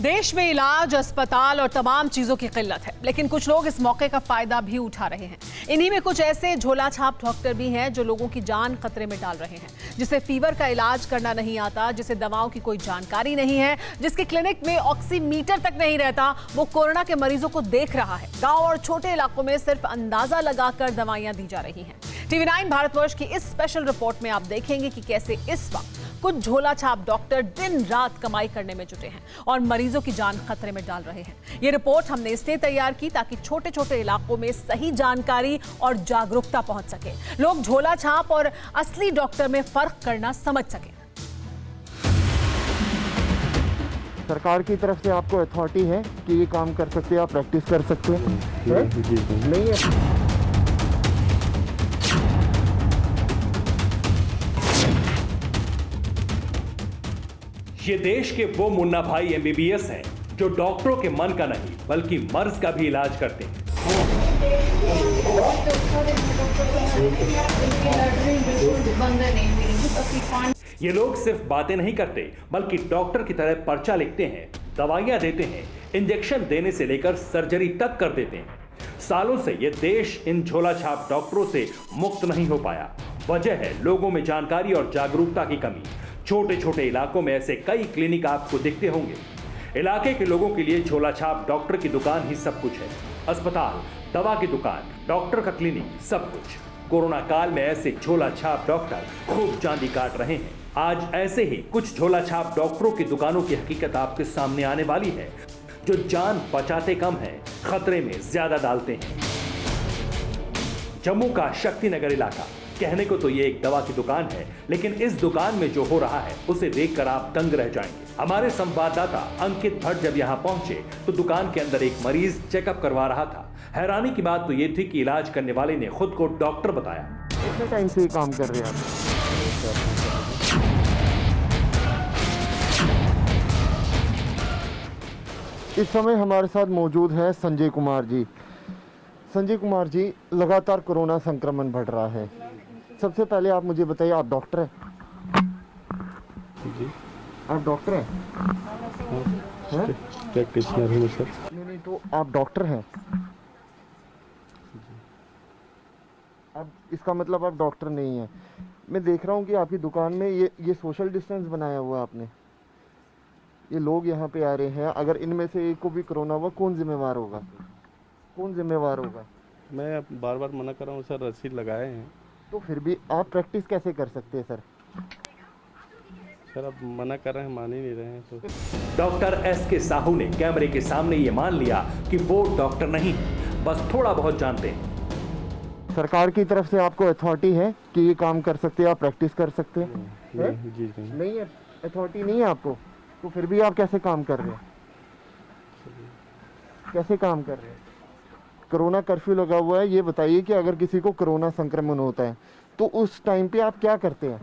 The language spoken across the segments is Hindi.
देश में इलाज, अस्पताल और तमाम चीजों की किल्लत है, लेकिन कुछ लोग इस मौके का फायदा भी उठा रहे हैं। इन्हीं में कुछ ऐसे झोला छाप डॉक्टर भी हैं जो लोगों की जान खतरे में डाल रहे हैं, जिसे फीवर का इलाज करना नहीं आता, जिसे दवाओं की कोई जानकारी नहीं है, जिसके क्लिनिक में ऑक्सीमीटर तक नहीं रहता, वो कोरोना के मरीजों को देख रहा है। गाँव और छोटे इलाकों में सिर्फ अंदाजा लगाकर दवाइयां दी जा रही हैं। TV9 भारतवर्ष की इस स्पेशल रिपोर्ट में आप देखेंगे कि कैसे इस वक्त कुछ झोला छाप डॉक्टर दिन रात कमाई करने में जुटे हैं और मरीजों की जान खतरे में डाल रहे हैं। ये रिपोर्ट हमने इसलिए तैयार की ताकि छोटे छोटे इलाकों में सही जानकारी और जागरूकता पहुंच सके, लोग झोला छाप और असली डॉक्टर में फर्क करना समझ सकें। सरकार की तरफ से आपको अथॉरिटी है कि ये काम कर सकते हैं, आप प्रैक्टिस कर सकते हैं? नहीं है। ये देश के वो मुन्ना भाई MBBS हैं जो डॉक्टरों के मन का नहीं बल्कि मर्ज का भी इलाज करते हैं। ये लोग सिर्फ बातें नहीं करते बल्कि डॉक्टर की तरह पर्चा लिखते हैं, दवाइयां देते हैं, इंजेक्शन देने से लेकर सर्जरी तक कर देते हैं। सालों से ये देश इन झोला छाप डॉक्टरों से मुक्त नहीं हो पाया। वजह है लोगों में जानकारी और जागरूकता की कमी। छोटे छोटे इलाकों में ऐसे कई क्लिनिक आपको दिखते होंगे। इलाके के लोगों के लिए झोला छाप डॉक्टर की दुकान ही सब कुछ है। अस्पताल, दवा की दुकान, डॉक्टर का क्लिनिक, सब कुछ। कोरोना काल में ऐसे झोला छाप डॉक्टर खूब चांदी काट रहे हैं। आज ऐसे ही कुछ झोला छाप डॉक्टरों की दुकानों की हकीकत आपके सामने आने वाली है, जो जान बचाते कम है, खतरे में ज्यादा डालते हैं। जम्मू का शक्तिनगर इलाका, कहने को तो ये एक दवा की दुकान है, लेकिन इस दुकान में जो हो रहा है उसे देखकर आप दंग रह जाएंगे। हमारे संवाददाता अंकित भट्ट जब यहाँ पहुंचे तो दुकान के अंदर एक मरीज चेकअप करवा रहा था। हैरानी की बात तो ये थी कि इलाज करने वाले ने खुद को डॉक्टर बताया। कितने टाइम से काम कर रहे हैं आप? इस समय हमारे साथ मौजूद है संजय कुमार जी। संजय कुमार जी, लगातार कोरोना संक्रमण बढ़ रहा है। सबसे पहले आप मुझे बताइए, आप डॉक्टर हैं? जी। आप डॉक्टर हैं? प्रैक्टिशनर हूँ सर। नहीं, तो आप डॉक्टर हैं? अब इसका मतलब आप डॉक्टर नहीं हैं। मैं देख रहा हूँ कि आपकी दुकान में ये सोशल डिस्टेंस बनाया हुआ है आपने। ये लोग यहाँ पे आ रहे हैं, अगर इनमें से एक को भी कोरोना हुआ, कौन जिम्मेवार होगा? कौन जिम्मेवार होगा? मैं बार बार मना कर रहा हूँ सर, रसीद लगाए हैं। तो फिर भी आप प्रैक्टिस कैसे कर सकते हैं सर? सर अब मना कर रहे हैं, मान ही नहीं रहे हैं। तो डॉक्टर SK साहू ने कैमरे के सामने ये मान लिया कि वो डॉक्टर नहीं, बस थोड़ा बहुत जानते हैं। सरकार की तरफ से आपको अथॉरिटी है कि ये काम कर सकते हैं, आप प्रैक्टिस कर सकते हैं? जी नहीं है, अथॉरिटी नहीं है आपको, तो फिर भी आप कैसे काम कर रहे हैं? कैसे काम कर रहे हैं? कोरोना कर्फ्यू लगा हुआ है, ये बताइए कि अगर किसी को कोरोना संक्रमण होता है तो उस टाइम पे आप क्या करते हैं?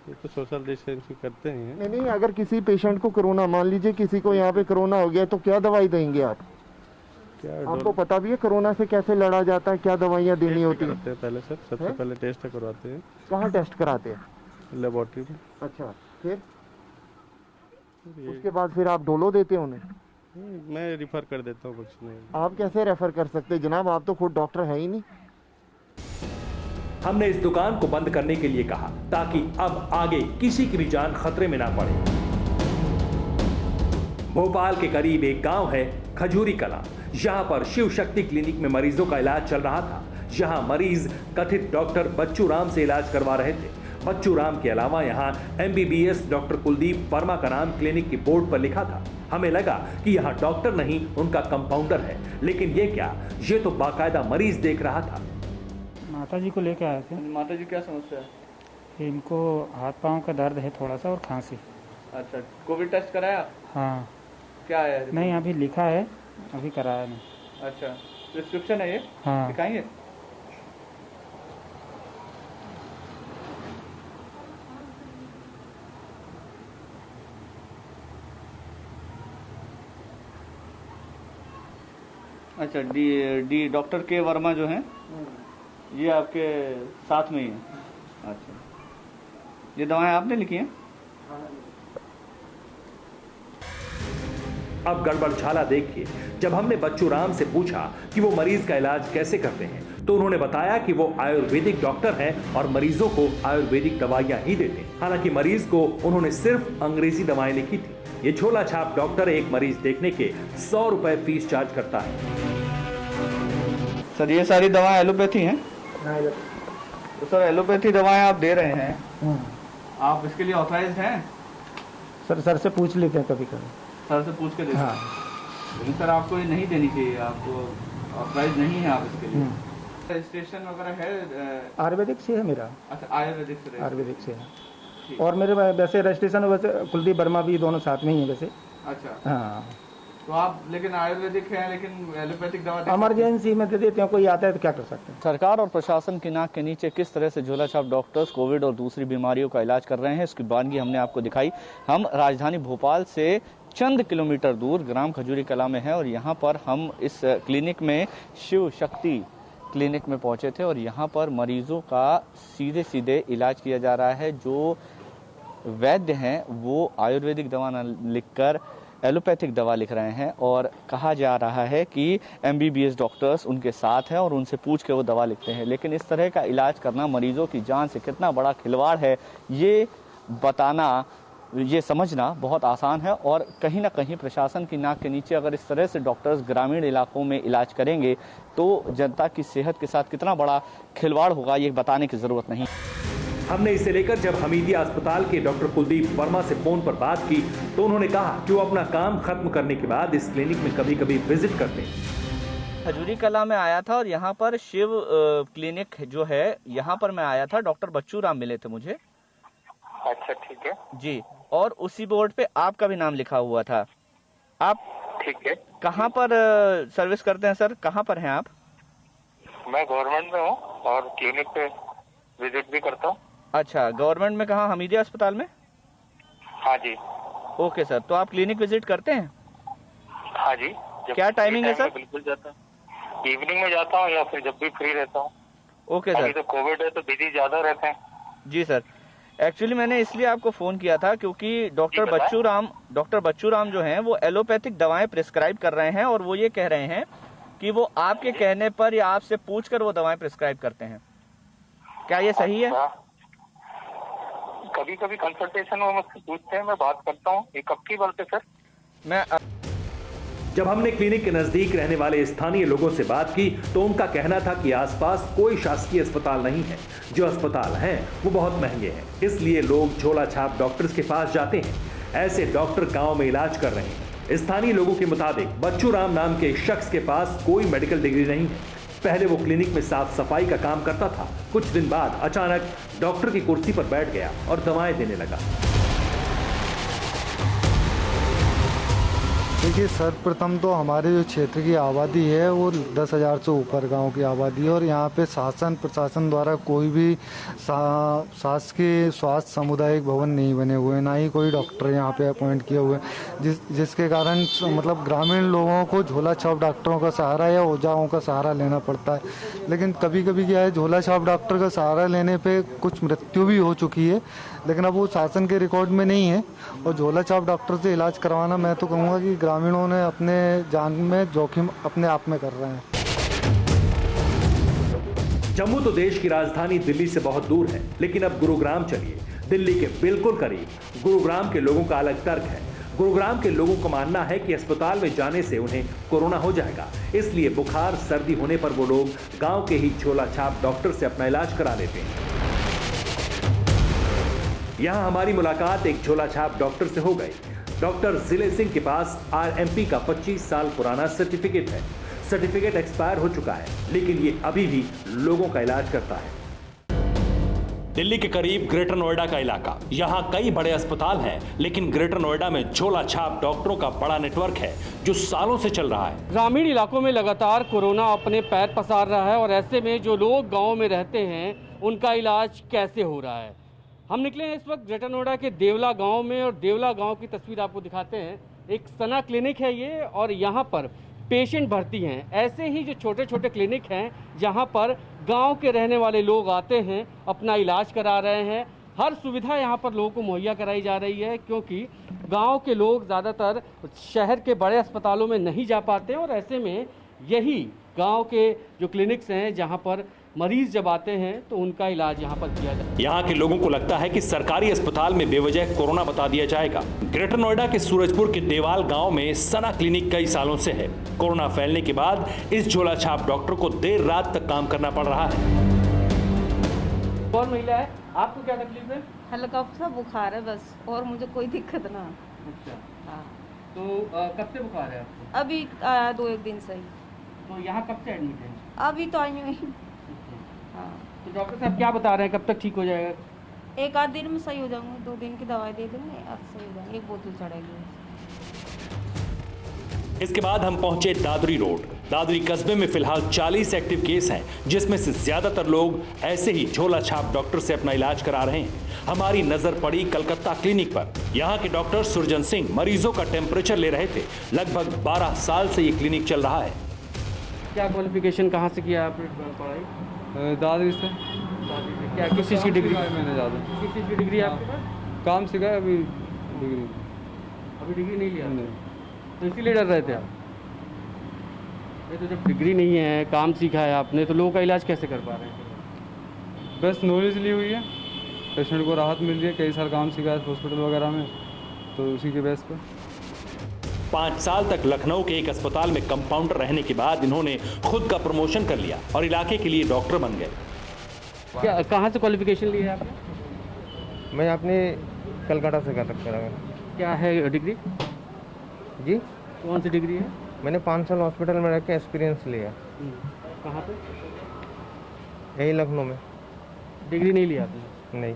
ये तो सोशल डिस्टेंसिंग करते हैं। नहीं, अगर किसी पेशेंट को कोरोना, मान लीजिए किसी को यहाँ पे कोरोना हो गया, तो क्या दवाई देंगे आप? क्या आपको पता भी है कोरोना से कैसे लड़ा जाता है, क्या दवाइयाँ देनी होती है? पहले सर, सबसे पहले टेस्ट करवाते हैं। कहाँ टेस्ट कराते हैं? लेबोरेटरी में। अच्छा, फिर उसके बाद फिर आप डोलो देते हैं उन्हें? मैं रिफर कर देता हूँ, कुछ नहीं। आप कैसे रेफर कर सकते हैं जनाब, आप तो खुद डॉक्टर है ही नहीं। हमने इस दुकान को बंद करने के लिए कहा ताकि अब आगे किसी की भी जान खतरे में ना पड़े। भोपाल के करीब एक गांव है खजूरी कला। यहां पर शिव शक्ति क्लिनिक में मरीजों का इलाज चल रहा था। यहां मरीज कथित डॉक्टर बच्चू राम से इलाज करवा रहे थे। बच्चू राम के अलावा यहाँ MBBS डॉक्टर कुलदीप वर्मा का नाम क्लिनिक की बोर्ड पर लिखा था। हमें लगा कि यहाँ डॉक्टर नहीं, उनका कंपाउंडर है, लेकिन ये क्या, ये तो बाकायदा मरीज देख रहा था। माता जी को लेके आए थे। माता जी क्या समस्या है? इनको हाथ पाँव का दर्द है थोड़ा सा और खांसी। अच्छा, कोविड टेस्ट कराया? हाँ। क्या है? नहीं, अभी लिखा है, अभी कराया नहीं। अच्छा, प्रिस्क्रिप्शन है ये? हाँ। दिखाएंगे? अच्छा, डी डॉक्टर के वर्मा जो हैं ये आपके साथ में ही है। अच्छा, ये दवाएं आपने लिखी हैं? अब गड़बड़ झाला देखिए। जब हमने बच्चू राम से पूछा कि वो मरीज का इलाज कैसे करते हैं तो उन्होंने बताया कि वो आयुर्वेदिक डॉक्टर हैं और मरीजों को आयुर्वेदिक दवाइयां ही देते हैं। हालांकि मरीज को उन्होंने सिर्फ अंग्रेजी दवाएं लिखी थी। ये झोला छाप डॉक्टर एक मरीज देखने के 100 रुपए फीस चार्ज करता है। सर ये सारी दवाएं एलोपैथी हैं? तो सर एलोपैथी दवाएं आप दे रहे हैं, आप इसके लिए ऑथराइज्ड हैं? सर से पूछ लेते हैं कभी कभी। सर से पूछ के देते हैं? लेकिन सर आपको ये नहीं देनी चाहिए, आपको ऑथराइज नहीं है आप इसके लिए। रजिस्ट्रेशन वगैरह है? आयुर्वेदिक से है मेरा। अच्छा, आयुर्वेदिक से है। और मेरे वैसे रजिस्ट्रेशन वैसे कुलदीप वर्मा भी दोनों साथ में ही है वैसे। अच्छा हाँ, तो आप लेकिन आयुर्वेदिक है, लेकिन एलोपैथिक दवा इमरजेंसी में दे देते हैं, कोई आता है तो क्या कर सकते हैं। सरकार और प्रशासन की नाक के नीचे किस तरह से झोला छाप डॉक्टर्स कोविड और दूसरी बीमारियों का इलाज कर रहे हैं, इसकी बानगी हमने आपको दिखाई। हम राजधानी भोपाल से चंद किलोमीटर दूर ग्राम खजूरी कला में है और यहाँ पर हम इस क्लिनिक में शिव शक्ति क्लिनिक में पहुंचे थे और यहाँ पर मरीजों का सीधे सीधे इलाज किया जा रहा है। जो वैद्य हैं वो आयुर्वेदिक दवा न लिखकर एलोपैथिक दवा लिख रहे हैं और कहा जा रहा है कि MBBS डॉक्टर्स उनके साथ हैं और उनसे पूछ के वो दवा लिखते हैं। लेकिन इस तरह का इलाज करना मरीजों की जान से कितना बड़ा खिलवाड़ है ये बताना, ये समझना बहुत आसान है। और कहीं ना कहीं प्रशासन की नाक के नीचे अगर इस तरह से डॉक्टर्स ग्रामीण इलाकों में इलाज करेंगे तो जनता की सेहत के साथ कितना बड़ा खिलवाड़ होगा ये बताने की ज़रूरत नहीं। हमने इसे लेकर जब हमीदिया अस्पताल के डॉक्टर कुलदीप वर्मा से फोन पर बात की तो उन्होंने कहा कि वो अपना काम खत्म करने के बाद इस क्लिनिक में कभी कभी विजिट करते हैं। खजूरी कला में आया था और यहाँ पर शिव क्लिनिक जो है यहाँ पर मैं आया था, डॉक्टर बच्चू राम मिले थे मुझे। अच्छा ठीक है जी, और उसी बोर्ड पे आपका भी नाम लिखा हुआ था। आप ठीक है, कहाँ पर सर्विस करते हैं सर, कहाँ पर हैं आप? मैं गवर्नमेंट में हूँ और क्लिनिक पे विजिट भी करता हूँ। अच्छा, गवर्नमेंट में कहाँ, हमीदिया अस्पताल में? हाँ जी। ओके सर, तो आप क्लिनिक विजिट करते हैं? हाँ जी। क्या टाइमिंग है सर? बिल्कुल जाता हूँ, इवनिंग में जाता हूँ या फिर जब भी फ्री रहता हूँ। Okay sir. अभी तो कोविड है तो बिजी ज्यादा रहते हैं। जी सर, एक्चुअली मैंने इसलिए आपको फोन किया था क्योंकि डॉक्टर बच्चू राम जो हैं वो एलोपैथिक दवाएं प्रिस्क्राइब कर रहे हैं और वो ये कह रहे हैं कि वो आपके कहने पर या आपसे पूछकर वो दवाएं प्रिस्क्राइब करते हैं। क्या ये सही है? कभी कभी कंसल्टेशन में मुझसे पूछते हैं, मैं बात करता हूँ। ये कब की बात है सर? जब हमने क्लिनिक के नजदीक रहने वाले स्थानीय लोगों से बात की तो उनका कहना था कि आसपास कोई शासकीय अस्पताल नहीं है, जो अस्पताल हैं वो बहुत महंगे हैं, इसलिए लोग झोला छाप डॉक्टर्स के पास जाते हैं। ऐसे डॉक्टर गांव में इलाज कर रहे हैं। स्थानीय लोगों के मुताबिक बच्चू राम नाम के शख्स के पास कोई मेडिकल डिग्री नहीं है। पहले वो क्लिनिक में साफ सफाई का काम करता था। कुछ दिन बाद अचानक डॉक्टर की कुर्सी पर बैठ गया और दवाएं देने लगा। देखिए, सर्वप्रथम तो हमारे जो क्षेत्र की आबादी है वो 10,000 से ऊपर गांव की आबादी है और यहाँ पे शासन प्रशासन द्वारा कोई भी शासकीय स्वास्थ्य सामुदायिक भवन नहीं बने हुए, ना ही कोई डॉक्टर यहाँ पे अपॉइंट किए हुए, जिसके कारण मतलब ग्रामीण लोगों को झोला छाप डॉक्टरों का सहारा या ओझाओं का सहारा लेना पड़ता है। लेकिन कभी कभी क्या है, झोला छाप डॉक्टर का सहारा लेने पे कुछ मृत्यु भी हो चुकी है, लेकिन अब वो शासन के रिकॉर्ड में नहीं है। और झोला छाप डॉक्टर से इलाज करवाना मैं तो कहूँगा कि ग्रामीणों ने अपने जान में जोखिम अपने आप में कर रहे हैं। जम्मू तो देश की राजधानी दिल्ली से बहुत दूर है, लेकिन अब गुरुग्राम चलिए, दिल्ली के बिल्कुल करीब। गुरुग्राम के लोगों का अलग तर्क है। गुरुग्राम के लोगों का मानना है कि अस्पताल में जाने से उन्हें कोरोना हो जाएगा, इसलिए बुखार सर्दी होने पर वो लोग गांव के ही झोला छाप डॉक्टर से अपना इलाज करा लेते हैं। यहां हमारी मुलाकात एक झोला छाप डॉक्टर से हो गई। डॉक्टर जिले सिंह के पास RMP का 25 साल पुराना सर्टिफिकेट है। सर्टिफिकेट एक्सपायर हो चुका है, लेकिन ये अभी भी लोगों का इलाज करता है। दिल्ली के करीब ग्रेटर नोएडा का इलाका, यहाँ कई बड़े अस्पताल हैं, लेकिन ग्रेटर नोएडा में झोला छाप डॉक्टरों का बड़ा नेटवर्क है जो सालों से चल रहा है। ग्रामीण इलाकों में लगातार कोरोना अपने पैर पसार रहा है और ऐसे में जो लोग गाँव में रहते हैं उनका इलाज कैसे हो रहा है। हम निकले हैं इस वक्त ग्रेटर नोएडा के देवला गांव में और देवला गांव की तस्वीर आपको दिखाते हैं। एक सना क्लिनिक है ये और यहाँ पर पेशेंट भर्ती हैं। ऐसे ही जो छोटे छोटे क्लिनिक हैं जहाँ पर गांव के रहने वाले लोग आते हैं, अपना इलाज करा रहे हैं। हर सुविधा यहाँ पर लोगों को मुहैया कराई जा रही है, क्योंकि गांव के लोग ज़्यादातर शहर के बड़े अस्पतालों में नहीं जा पाते हैं और ऐसे में यही गांव के जो क्लिनिक्स हैं जहां पर मरीज जब आते हैं तो उनका इलाज यहां पर किया जाता है। यहाँ के लोगों को लगता है कि सरकारी अस्पताल में बेवजह कोरोना बता दिया जाएगा। ग्रेटर नोएडा के सूरजपुर के देवाल गांव में सना क्लिनिक कई सालों से है। कोरोना फैलने के बाद इस झोला छाप डॉक्टर को देर रात तक काम करना पड़ रहा है। कौन महिला है, आपको क्या तकलीफ है? हल्का सा बुखार है बस, और मुझे कोई दिक्कत ना। अच्छा, हाँ। तो कब से बुखार है आपको? अभी 2-1 दिन से ही। तो यहाँ कब से एडमिट है? अभी तो आई नहीं। हाँ। तो डॉक्टर साहब क्या बता रहे हैं, कब तक ठीक हो जाएगा? 1-8 दिन में सही हो जाऊंगा, 2 दिन की दवाई दे देंगे, अब सही हो जाएंगे, 1 बोतल चढ़ेगी। इसके बाद हम पहुंचे दादरी रोड। दादरी कस्बे में फिलहाल 40 एक्टिव केस हैं, जिसमें से ज्यादातर लोग ऐसे ही झोला छाप डॉक्टर से अपना इलाज करा रहे हैं। हमारी नजर पड़ी कलकत्ता क्लिनिक पर। यहाँ के डॉक्टर सुरजन सिंह मरीजों का टेम्परेचर ले रहे थे। लगभग 12 साल से ये क्लिनिक चल रहा है। क्या क्वालिफिकेशन, कहाँ से किया आपने पढ़ाई? दादरी से। क्या किस चीज़ की डिग्री? मैंने ज़्यादा। किस चीज़ की डिग्री है आपके पास? काम सीखा है, अभी डिग्री। अभी डिग्री नहीं लिया? तो इसीलिए डर रहे थे आप? ये तो जब डिग्री नहीं है, काम सीखा है आपने, तो लोगों का इलाज कैसे कर पा रहे हैं? बस नॉलेज ली हुई है, पेशेंट को राहत मिल रही है, कई साल काम सीखा है हॉस्पिटल वगैरह में, तो उसी के बेस पर। 5 साल तक लखनऊ के एक अस्पताल में कंपाउंडर रहने के बाद इन्होंने खुद का प्रमोशन कर लिया और इलाके के लिए डॉक्टर बन गए। क्या, कहाँ से क्वालिफिकेशन ली है आपने? मैं अपने कलकत्ता से कर रखा है। क्या है डिग्री जी? कौन सी डिग्री है? मैंने 5 साल हॉस्पिटल में रह के एक्सपीरियंस लिया। कहाँ पे? यही लखनऊ में। डिग्री नहीं लिया आपने? नहीं।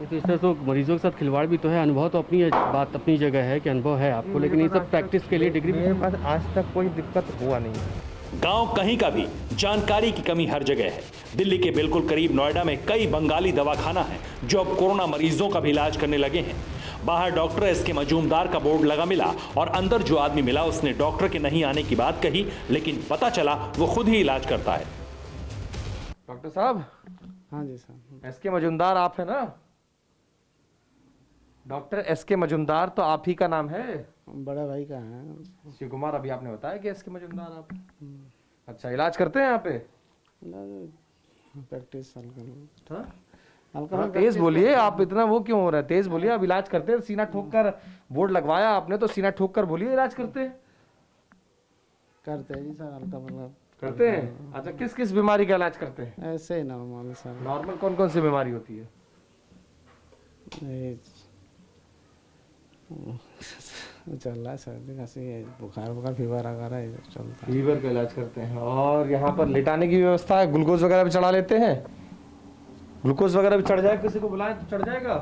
ये तो इस तरह तो मरीजों के साथ खिलवाड़ भी तो है। अनुभव तो अपनी बात अपनी जगह है कि अनुभव है आपको, लेकिन ये सब प्रैक्टिस के लिए डिग्री मेरे पास आज तक कोई दिक्कत हुआ नहीं है। गांव कहीं का भी जानकारी की कमी हर जगह है। दिल्ली के बिल्कुल करीब नोएडा में कई बंगाली दवाखाना है जो अब कोरोना मरीजों का भी इलाज करने लगे हैं। बाहर डॉक्टर एसके मजूमदार का बोर्ड लगा मिला और अंदर जो आदमी मिला उसने डॉक्टर के नहीं आने की बात कही, लेकिन पता चला वो खुद ही इलाज करता है। डॉक्टर साहब। हाँ जी साहब। एसके मजूमदार आप है ना? डॉक्टर एसके मजूमदार तो आप ही का नाम है? बड़ा भाई का है। शिव कुमार, अभी आपने बताया कि एसके मजूमदार आप। अच्छा, इलाज करते हैं यहाँ पे? प्रैक्टिस हल्का तेज बोलिए, आप इतना वो क्यों हो रहा है? तेज बोलिए, आप इलाज करते हैं। सीना ठोक कर बोर्ड लगवाया आपने, तो सीना ठोक कर बोलिए इलाज करते हैं। करते हैं जी सर, हल्का मतलब करते हैं। अच्छा, किस किस बीमारी का इलाज करते हैं? ऐसे ही नॉर्मल सर। नॉर्मल कौन कौन सी बीमारी होती है? चल रहा है, सर्दी खांसी, बुखार फीवर वगैरह चलता है। लीवर का इलाज करते हैं। और यहाँ पर लेटाने की व्यवस्था है, ग्लूकोज वगैरह भी चढ़ा लेते हैं? ग्लूकोज वगैरह भी चढ़ जाए, किसी को बुलाएं तो चढ़ जाएगा?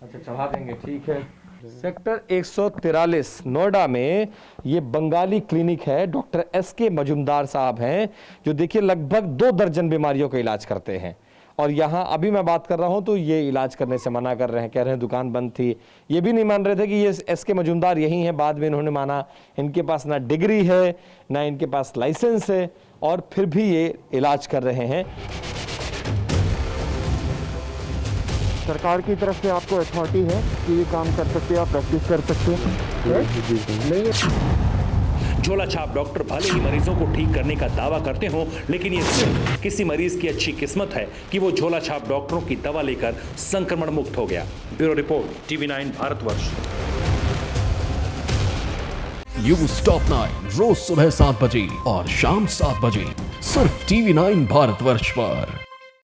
अच्छा, चढ़ा देंगे, ठीक है। सेक्टर 143 नोएडा में ये बंगाली क्लिनिक है। डॉक्टर एसके मजूमदार साहब हैं, जो देखिए लगभग 2 दर्जन बीमारियों का इलाज करते हैं। और यहाँ अभी मैं बात कर रहा हूँ तो ये इलाज करने से मना कर रहे हैं, कह रहे हैं दुकान बंद थी। ये भी नहीं मान रहे थे कि ये एसके मजूमदार यही हैं। बाद में इन्होंने माना इनके पास ना डिग्री है ना इनके पास लाइसेंस है, और फिर भी ये इलाज कर रहे हैं। सरकार की तरफ से आपको अथॉरिटी है कि ये काम कर सकते हैं, आप प्रैक्टिस कर सकते हैं। नहीं, झोला छाप डॉक्टर भले ही मरीजों को ठीक करने का दावा करते हों, लेकिन ये सिर्फ किसी मरीज की अच्छी किस्मत है कि वो झोला छाप डॉक्टरों की दवा लेकर संक्रमण मुक्त हो गया। Bureau report, TV9 Bharatvarsh. News top 9 रोज सुबह 7 बजे और शाम 7 बजे सिर्फ TV9 भारतवर्ष पर।